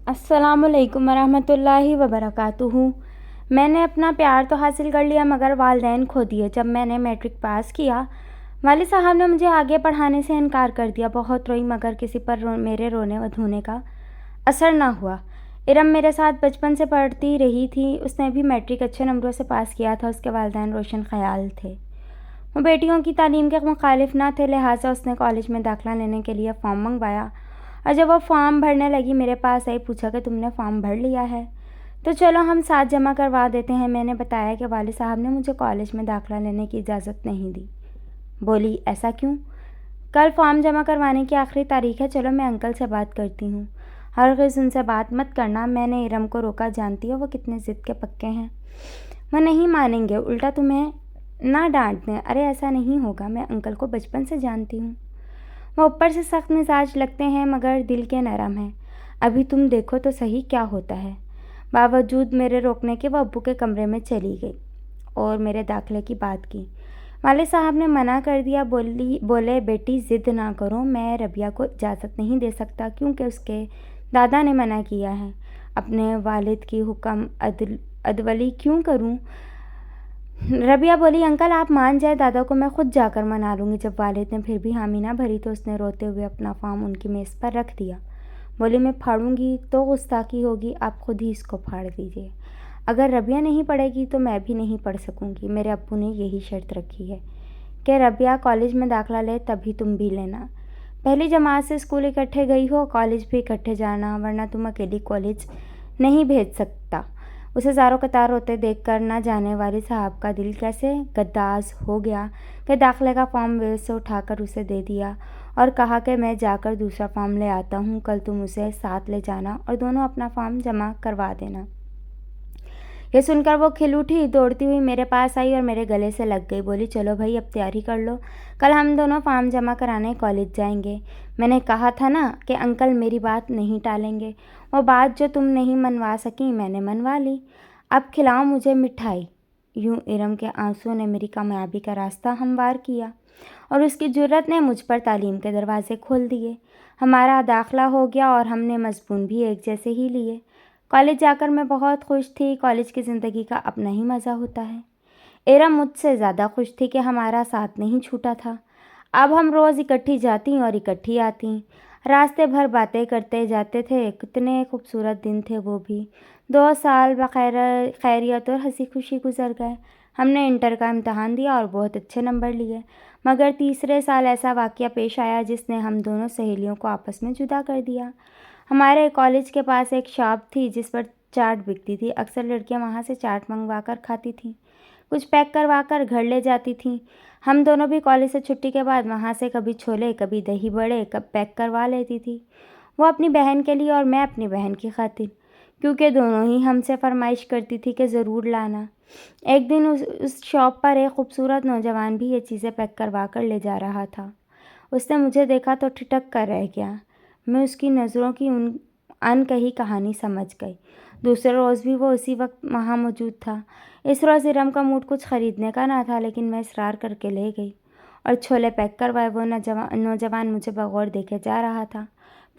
السلام علیکم ورحمۃ اللہ وبرکاتہ۔ میں نے اپنا پیار تو حاصل کر لیا مگر والدین کھو دیے۔ جب میں نے میٹرک پاس کیا، والد صاحب نے مجھے آگے پڑھانے سے انکار کر دیا۔ بہت روئی مگر کسی پر میرے رونے و دھونے کا اثر نہ ہوا۔ ارم میرے ساتھ بچپن سے پڑھتی رہی تھی۔ اس نے بھی میٹرک اچھے نمبروں سے پاس کیا تھا۔ اس کے والدین روشن خیال تھے، وہ بیٹیوں کی تعلیم کے مخالف نہ تھے، لہٰذا اس نے کالج میں داخلہ لینے کے لیے فارم منگوایا، اور جب وہ فارم بھرنے لگی میرے پاس آئی، پوچھا کہ تم نے فارم بھر لیا ہے تو چلو ہم ساتھ جمع کروا دیتے ہیں۔ میں نے بتایا کہ والد صاحب نے مجھے کالج میں داخلہ لینے کی اجازت نہیں دی۔ بولی ایسا کیوں؟ کل فارم جمع کروانے کی آخری تاریخ ہے، چلو میں انکل سے بات کرتی ہوں۔ ہرگز ان سے بات مت کرنا۔ میں نے ارم کو روکا، جانتی ہو وہ کتنے ضد کے پکے ہیں، وہ نہیں مانیں گے، الٹا تمہیں نہ ڈانٹ دیں۔ ارے ایسا نہیں ہوگا، میں انکل کو بچپن سے جانتی ہوں، وہ اوپر سے سخت مزاج لگتے ہیں مگر دل کے نرم ہیں۔ ابھی تم دیکھو تو صحیح کیا ہوتا ہے۔ باوجود میرے روکنے کے وہ ابو کے کمرے میں چلی گئی اور میرے داخلے کی بات کی۔ والد صاحب نے منع کر دیا، بولے بیٹی ضد نہ کرو، میں ربیہ کو اجازت نہیں دے سکتا کیونکہ اس کے دادا نے منع کیا ہے۔ اپنے والد کی حکم عدولی کیوں کروں؟ ربیہ بولی انکل آپ مان جائے، دادا کو میں خود جا کر منا لوں گی۔ جب والد نے پھر بھی حامی نہ بھری تو اس نے روتے ہوئے اپنا فارم ان کی میز پر رکھ دیا۔ بولی میں پھاڑوں گی تو گستاخی ہوگی، آپ خود ہی اس کو پھاڑ دیجیے۔ اگر ربیہ نہیں پڑھے گی تو میں بھی نہیں پڑھ سکوں گی۔ میرے ابو نے یہی شرط رکھی ہے کہ ربیہ کالج میں داخلہ لے، تبھی تم بھی لینا۔ پہلی جماعت سے اسکول اکٹھے گئی ہو، کالج بھی اکٹھے جانا، ورنہ تم اکیلی کالج نہیں بھیج سکتا۔ اسے زاروں قطار روتے دیکھ کر نہ جانے والد صاحب کا دل کیسے گداز ہو گیا کہ داخلے کا فارم میز سے اٹھا کر اسے دے دیا اور کہا کہ میں جا کر دوسرا فارم لے آتا ہوں، کل تم اسے ساتھ لے جانا اور دونوں اپنا فارم جمع کروا دینا۔ یہ سن کر وہ کھل اٹھی، دوڑتی ہوئی میرے پاس آئی اور میرے گلے سے لگ گئی۔ بولی چلو بھائی اب تیاری کر لو، کل ہم دونوں فارم جمع کرانے کالج جائیں گے۔ میں نے کہا تھا نا کہ انکل میری بات نہیں ٹالیں گے، وہ بات جو تم نہیں منوا سکیں میں نے منوا لی، اب کھلاؤ مجھے مٹھائی۔ یوں ارم کے آنسوؤں نے میری کامیابی کا راستہ ہموار کیا اور اس کی جرأت نے مجھ پر تعلیم کے دروازے کھول دیے۔ ہمارا داخلہ ہو گیا اور ہم نے مضمون بھی ایک جیسے ہی لیے۔ کالج جا کر میں بہت خوش تھی۔ کالج کی زندگی کا اپنا ہی مزہ ہوتا ہے۔ ارم مجھ سے زیادہ خوش تھی کہ ہمارا ساتھ نہیں چھوٹا تھا۔ اب ہم روز اکٹھی جاتی اور اکٹھی آتی، راستے بھر باتیں کرتے جاتے تھے۔ کتنے خوبصورت دن تھے وہ بھی۔ 2 سال بخیر خیریت اور ہنسی خوشی گزر گئے۔ ہم نے انٹر کا امتحان دیا اور بہت اچھے نمبر لیے، مگر تیسرے سال ایسا واقعہ پیش آیا جس نے ہم دونوں سہیلیوں کو آپس میں جدا کر دیا۔ ہمارے کالج کے پاس ایک شاپ تھی جس پر چاٹ بکتی تھی۔ اکثر لڑکیاں وہاں سے چاٹ منگوا کر کھاتی تھیں، کچھ پیک کروا کر گھر لے جاتی تھیں۔ ہم دونوں بھی کالج سے چھٹی کے بعد وہاں سے کبھی چھولے، کبھی دہی بڑے پیک کروا لیتی تھی، وہ اپنی بہن کے لیے اور میں اپنی بہن کی خاطر، کیونکہ دونوں ہی ہم سے فرمائش کرتی تھی کہ ضرور لانا۔ ایک دن اس شاپ پر ایک خوبصورت نوجوان بھی یہ چیزیں پیک کروا کر لے جا رہا تھا۔ اس نے مجھے دیکھا تو ٹھٹک کر رہ گیا۔ میں اس کی نظروں کی ان کہی کہانی سمجھ گئی۔ دوسرے روز بھی وہ اسی وقت وہاں موجود تھا۔ اس روز ارم کا موڈ کچھ خریدنے کا نہ تھا، لیکن میں اصرار کر کے لے گئی اور چھولے پیک کروائے۔ وہ نوجوان مجھے بغور دیکھے جا رہا تھا۔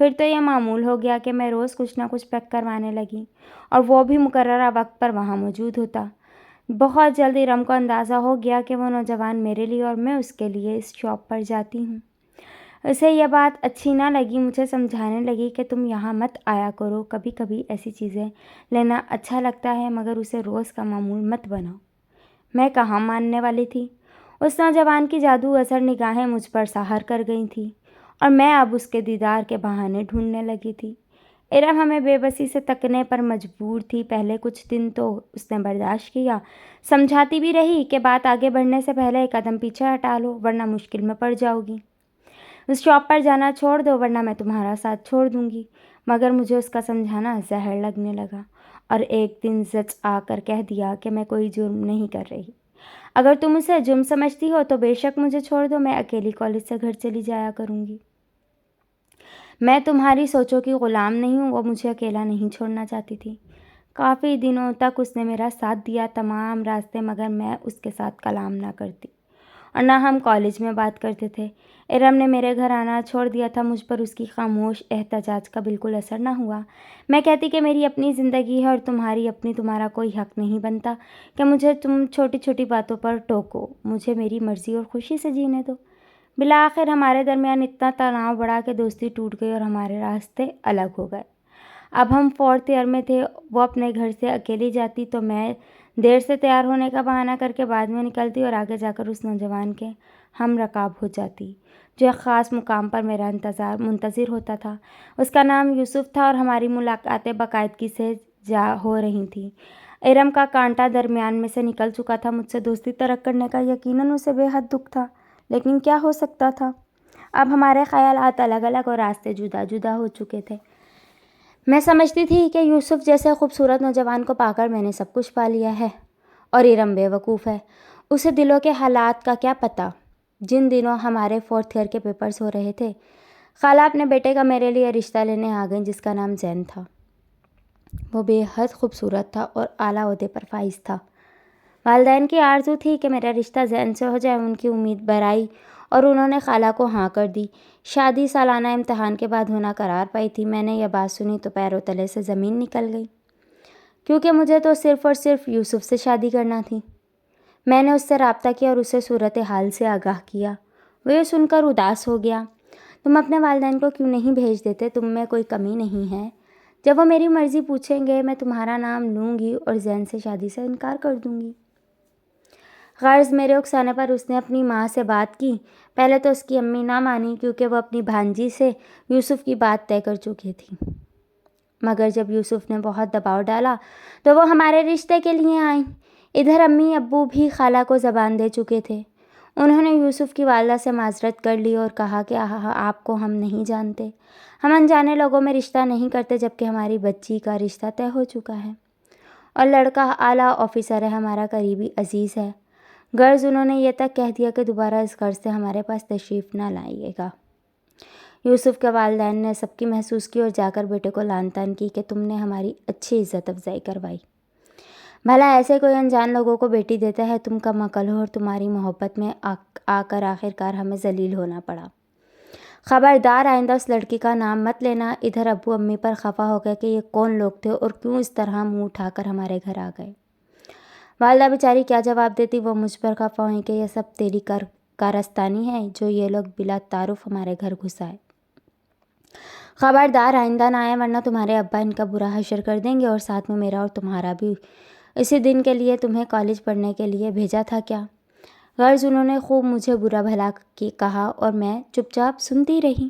پھر تو یہ معمول ہو گیا کہ میں روز کچھ نہ کچھ پیک کروانے لگی اور وہ بھی مقررہ وقت پر وہاں موجود ہوتا۔ بہت جلد ارم کو اندازہ ہو گیا کہ وہ نوجوان میرے لیے اور میں اس کے لیے اس شاپ پر جاتی ہوں۔ اسے یہ بات اچھی نہ لگی، مجھے سمجھانے لگی کہ تم یہاں مت آیا کرو، کبھی کبھی ایسی چیزیں لینا اچھا لگتا ہے مگر اسے روز کا معمول مت بناؤ۔ میں کہاں ماننے والی تھی۔ اس نوجوان کی جادو اثر نگاہیں مجھ پر سحر کر گئی تھیں اور میں اب اس کے دیدار کے بہانے ڈھونڈنے لگی تھی۔ ارم ہمیں بے بسی سے تکنے پر مجبور تھی۔ پہلے کچھ دن تو اس نے برداشت کیا، سمجھاتی بھی رہی کہ بات آگے بڑھنے سے پہلے ایک قدم پیچھے ہٹا لو ورنہ مشکل میں پڑ جاؤ گی، اس شاپ پر جانا چھوڑ دو ورنہ میں تمہارا ساتھ چھوڑ دوں گی۔ مگر مجھے اس کا سمجھانا زہر لگنے لگا اور ایک دن زچ آ کر کہہ دیا کہ میں کوئی جرم نہیں کر رہی، اگر تم اسے جرم سمجھتی ہو تو بے شک مجھے چھوڑ دو، میں اکیلی کالج سے گھر چلی جایا کروں گی۔ میں تمہاری سوچوں کی غلام نہیں ہوں۔ وہ مجھے اکیلا نہیں چھوڑنا چاہتی تھی۔ کافی دنوں تک اس نے میرا ساتھ دیا، تمام راستے، مگر میں اس کے ساتھ کلام نہ کرتی اور نہ ہم کالج میں بات کرتے تھے۔ ارم نے میرے گھر آنا چھوڑ دیا تھا، مجھ پر اس کی خاموش احتجاج کا بالکل اثر نہ ہوا۔ میں کہتی کہ میری اپنی زندگی ہے اور تمہاری اپنی، تمہارا کوئی حق نہیں بنتا کہ مجھے تم چھوٹی چھوٹی باتوں پر ٹوکو، مجھے میری مرضی اور خوشی سے جینے دو۔ بالآخر ہمارے درمیان اتنا تناؤ بڑھا کہ دوستی ٹوٹ گئی اور ہمارے راستے الگ ہو گئے۔ اب ہم 4th ایئر میں تھے، وہ اپنے گھر سے اکیلی جاتی تو میں دیر سے تیار ہونے کا بہانہ کر کے بعد میں نکلتی اور آگے جا کر اس نوجوان کے ہم رکاب ہو جاتی جو ایک خاص مقام پر میرا منتظر ہوتا تھا۔ اس کا نام یوسف تھا اور ہماری ملاقاتیں باقاعدگی سے ہو رہی تھیں۔ ارم کا کانٹا درمیان میں سے نکل چکا تھا، مجھ سے دوستی ترک کرنے کا یقیناً اسے بے حد دکھ تھا، لیکن کیا ہو سکتا تھا؟ اب ہمارے خیالات الگ الگ اور راستے جدا جدا ہو چکے تھے۔ میں سمجھتی تھی کہ یوسف جیسے خوبصورت نوجوان کو پا کر میں نے سب کچھ پا لیا ہے، اور ارم بے وقوف ہے۔ اسے دلوں کے حالات کا کیا پتہ۔ جن دنوں ہمارے 4th ایئر کے پیپرز ہو رہے تھے، خالہ اپنے بیٹے کا میرے لیے رشتہ لینے آ گئیں جس کا نام زین تھا۔ وہ بے حد خوبصورت تھا اور اعلیٰ عہدے پر فائز تھا۔ والدین کی آرزو تھی کہ میرا رشتہ زین سے ہو جائے، ان کی امید برائی اور انہوں نے خالہ کو ہاں کر دی۔ شادی سالانہ امتحان کے بعد ہونا قرار پائی تھی۔ میں نے یہ بات سنی تو پیروں تلے سے زمین نکل گئی، کیونکہ مجھے تو صرف اور صرف یوسف سے شادی کرنا تھی۔ میں نے اس سے رابطہ کیا اور اسے صورتحال سے آگاہ کیا۔ وہ یہ سن کر اداس ہو گیا۔ تم اپنے والدین کو کیوں نہیں بھیج دیتے؟ تم میں کوئی کمی نہیں ہے؟ جب وہ میری مرضی پوچھیں گے میں تمہارا نام لوں گی اور زین سے شادی سے انکار کر دوں گی۔ غرض میرے اکسانے پر اس نے اپنی ماں سے بات کی۔ پہلے تو اس کی امی نہ مانی کیونکہ وہ اپنی بھانجی سے یوسف کی بات طے کر چکی تھی، مگر جب یوسف نے بہت دباؤ ڈالا تو وہ ہمارے رشتے کے لیے آئیں۔ ادھر امی ابو بھی خالہ کو زبان دے چکے تھے۔ انہوں نے یوسف کی والدہ سے معذرت کر لی اور کہا کہ آپ کو ہم نہیں جانتے، ہم انجانے لوگوں میں رشتہ نہیں کرتے، جبکہ ہماری بچی کا رشتہ طے ہو چکا ہے اور لڑکا اعلیٰ آفیسر ہے، ہمارا قریبی عزیز ہے۔ غرض انہوں نے یہ تک کہہ دیا کہ دوبارہ اس غرض سے ہمارے پاس تشریف نہ لائیے گا۔ یوسف کے والدین نے سب کی محسوس کی اور جا کر بیٹے کو لعن طعن کی کہ تم نے ہماری اچھی عزت افزائی کروائی، بھلا ایسے کوئی انجان لوگوں کو بیٹی دیتا ہے؟ تم کم عقل ہو اور تمہاری محبت میں آ کر آخرکار ہمیں ذلیل ہونا پڑا۔ خبردار آئندہ اس لڑکی کا نام مت لینا۔ ادھر ابو امی پر خفا ہو گئے کہ یہ کون لوگ تھے اور کیوں اس طرح منہ اٹھا کر ہمارے گھر آ گئے۔ والدہ بیچاری کیا جواب دیتی؟ وہ مجھ پر خفا ہوئی کہ یہ سب تیری کارستانی ہے جو یہ لوگ بلا تعارف ہمارے گھر گھس آئے۔ خبردار آئندہ نہ آئے ورنہ تمہارے ابا ان کا برا حشر کر دیں گے، اور ساتھ میں میرا اور تمہارا بھی۔ اسی دن کے لیے تمہیں کالج پڑھنے کے لیے بھیجا تھا کیا؟ غرض انہوں نے خوب مجھے برا بھلا کہا اور میں چپ چاپ سنتی رہی،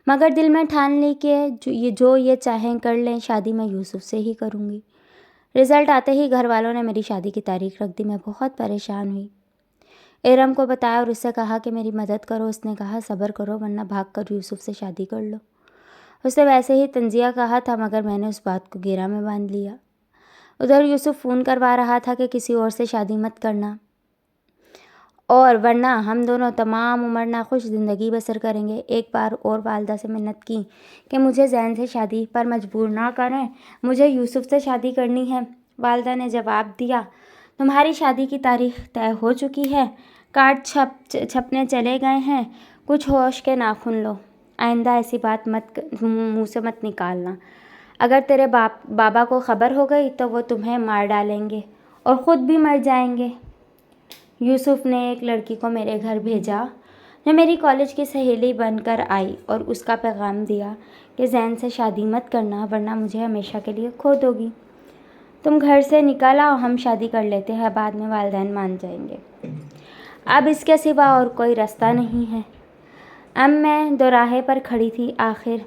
مگر دل میں ٹھان لی کہ جو یہ چاہیں کر لیں، شادی میں یوسف سے ہی کروں گی۔ رزلٹ آتے ہی گھر والوں نے میری شادی کی تاریخ رکھ دی۔ میں بہت پریشان ہوئی، ارم کو بتایا اور اس سے کہا کہ میری مدد کرو۔ اس نے کہا صبر کرو ورنہ بھاگ کر یوسف سے شادی کر لو۔ اس نے ویسے ہی تنزیہ کہا تھا، مگر میں نے اس بات کو گیرا میں باندھ لیا۔ ادھر یوسف فون کروا رہا تھا کہ کسی اور سے شادی مت کرنا اور ورنہ ہم دونوں تمام عمر ناخوش زندگی بسر کریں گے۔ ایک بار اور والدہ سے منت کی کہ مجھے زین سے شادی پر مجبور نہ کریں، مجھے یوسف سے شادی کرنی ہے۔ والدہ نے جواب دیا تمہاری شادی کی تاریخ طے ہو چکی ہے، کارڈ چھپنے چلے گئے ہیں، کچھ ہوش کے ناخن لو، آئندہ ایسی بات منہ سے مت نکالنا۔ اگر تیرے بابا کو خبر ہو گئی تو وہ تمہیں مار ڈالیں گے اور خود بھی مر جائیں گے۔ یوسف نے ایک لڑکی کو میرے گھر بھیجا جو میری کالج کی سہیلی بن کر آئی اور اس کا پیغام دیا کہ زین سے شادی مت کرنا ورنہ مجھے ہمیشہ کے لیے کھو دو گی۔ تم گھر سے نکل آؤ، ہم شادی کر لیتے ہیں، بعد میں والدین مان جائیں گے۔ اب اس کے سوا اور کوئی راستہ نہیں ہے۔ اب میں دوراہے پر کھڑی تھی۔ آخر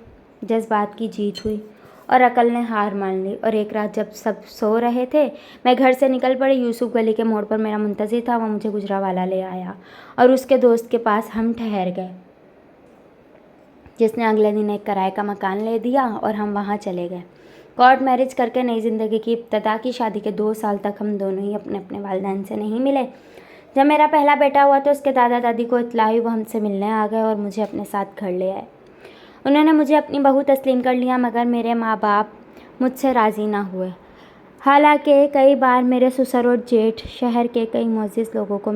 جذبات کی جیت ہوئی اور عقل نے ہار مان لی، اور ایک رات جب سب سو رہے تھے میں گھر سے نکل پڑی۔ یوسف گلی کے موڑ پر میرا منتظر تھا، وہ مجھے گجرانوالہ لے آیا اور اس کے دوست کے پاس ہم ٹھہر گئے، جس نے اگلے دن ایک کرائے کا مکان لے دیا اور ہم وہاں چلے گئے۔ کورٹ میرج کر کے نئی زندگی کی ابتدا کی۔ شادی کے 2 سال تک ہم دونوں ہی اپنے والدین سے نہیں ملے۔ جب میرا پہلا بیٹا ہوا تو اس کے دادا دادی کو اطلاع ہوئی، وہ ہم سے ملنے آ گئے اور مجھے اپنے ساتھ گھر لے آئے۔ انہوں نے مجھے اپنی بہو تسلیم کر لیا، مگر میرے ماں باپ مجھ سے راضی نہ ہوئے۔ حالانکہ کئی بار میرے سسر اور جیٹھ شہر کے کئی معزز لوگوں کو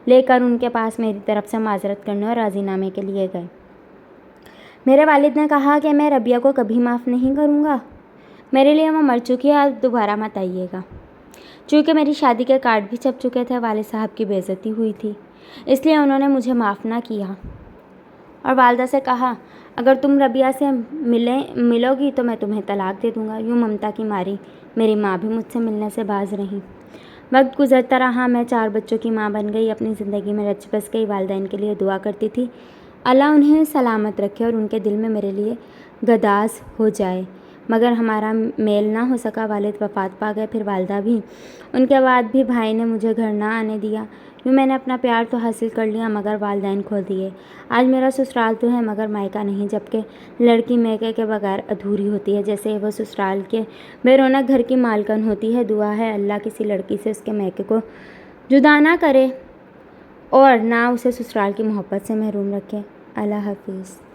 لے کر ان کے پاس میری طرف سے معذرت کرنے اور راضی نامے کے لیے گئے۔ میرے والد نے کہا کہ میں ربیہ کو کبھی معاف نہیں کروں گا، میرے لیے وہ مر چکی ہے، اب دوبارہ مت آئیے گا۔ چونکہ میری شادی کے کارڈ بھی چھپ چکے تھے، والد صاحب کی بے عزتی ہوئی تھی، اس لیے انہوں نے مجھے معاف نہ کیا اور والدہ سے کہا اگر تم ربیہ سے ملو گی تو میں تمہیں طلاق دے دوں گا۔ یوں ممتا کی ماری میری ماں بھی مجھ سے ملنے سے باز رہیں۔ وقت گزرتا رہا، میں 4 بچوں کی ماں بن گئی، اپنی زندگی میں رچ بس گئی۔ والدین کے لیے دعا کرتی تھی اللہ انہیں سلامت رکھے اور ان کے دل میں میرے لیے گداز ہو جائے، مگر ہمارا میل نہ ہو سکا۔ والد وفات پا گئے، پھر والدہ بھی۔ ان کے بعد بھی بھائی نے مجھے گھر نہ آنے دیا۔ یوں میں نے اپنا پیار تو حاصل کر لیا مگر والدین کھو دیے۔ آج میرا سسرال تو ہے مگر مائکہ نہیں، جبکہ لڑکی میکے کے بغیر ادھوری ہوتی ہے، جیسے وہ سسرال کے بے رونق گھر کی مالکن ہوتی ہے۔ دعا ہے اللہ کسی لڑکی سے اس کے میکے کو جدا نہ کرے اور نہ اسے سسرال کی محبت سے محروم رکھے۔ اللہ حافظ۔